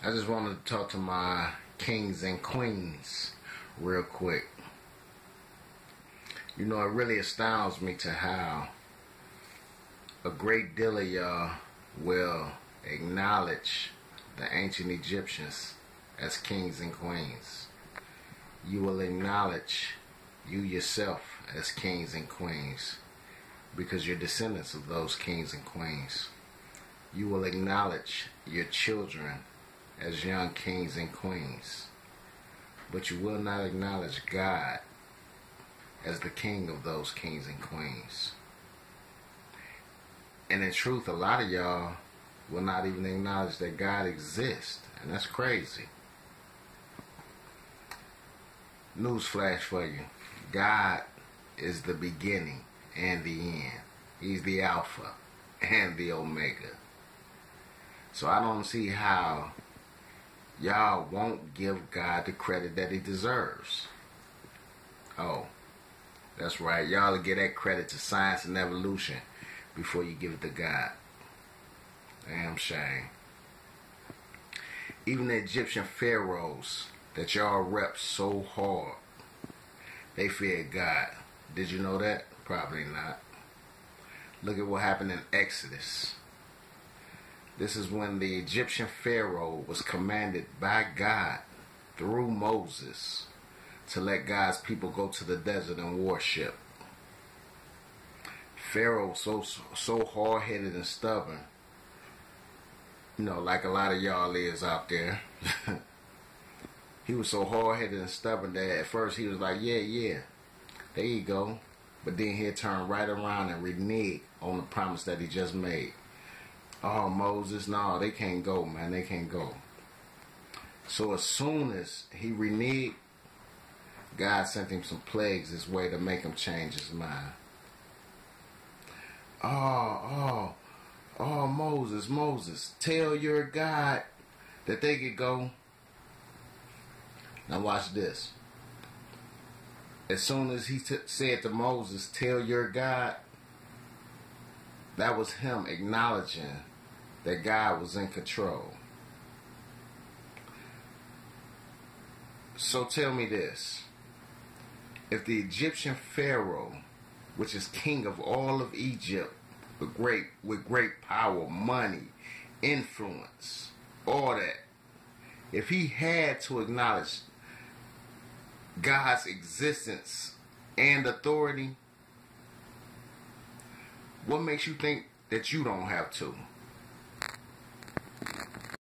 I just wanted to talk to my kings and queens real quick. You know, it really astounds me to how a great deal of y'all will acknowledge the ancient Egyptians as kings and queens. You will acknowledge you yourself as kings and queens because you're descendants of those kings and queens. You will acknowledge your children as young kings and queens, but you will not acknowledge God as the king of those kings and queens. And in truth, a lot of y'all will not even acknowledge that God exists, and that's crazy. Newsflash for you: God is the beginning and the end. He's the Alpha and the Omega. So I don't see how y'all won't give God the credit that he deserves. Oh, that's right. Y'all will give that credit to science and evolution before you give it to God. Damn shame. Even the Egyptian pharaohs that y'all rep so hard, they feared God. Did you know that? Probably not. Look at what happened in Exodus. This is when the Egyptian Pharaoh was commanded by God through Moses to let God's people go to the desert and worship. Pharaoh so hard-headed and stubborn, you know, like a lot of y'all is out there. He was so hard-headed and stubborn that at first he was like, yeah, there you go. But then he'd turn right around and renege on the promise that he just made. Oh, Moses, no, they can't go, man. They can't go. So as soon as he reneged, God sent him some plagues his way to make him change his mind. Oh, Moses, tell your God that they could go. Now watch this. As soon as he said to Moses, tell your God, that was him acknowledging that God was in control. So tell me this. If the Egyptian Pharaoh, which is king of all of Egypt, with great power, money, influence, all that, if he had to acknowledge God's existence and authority, what makes you think that you don't have to?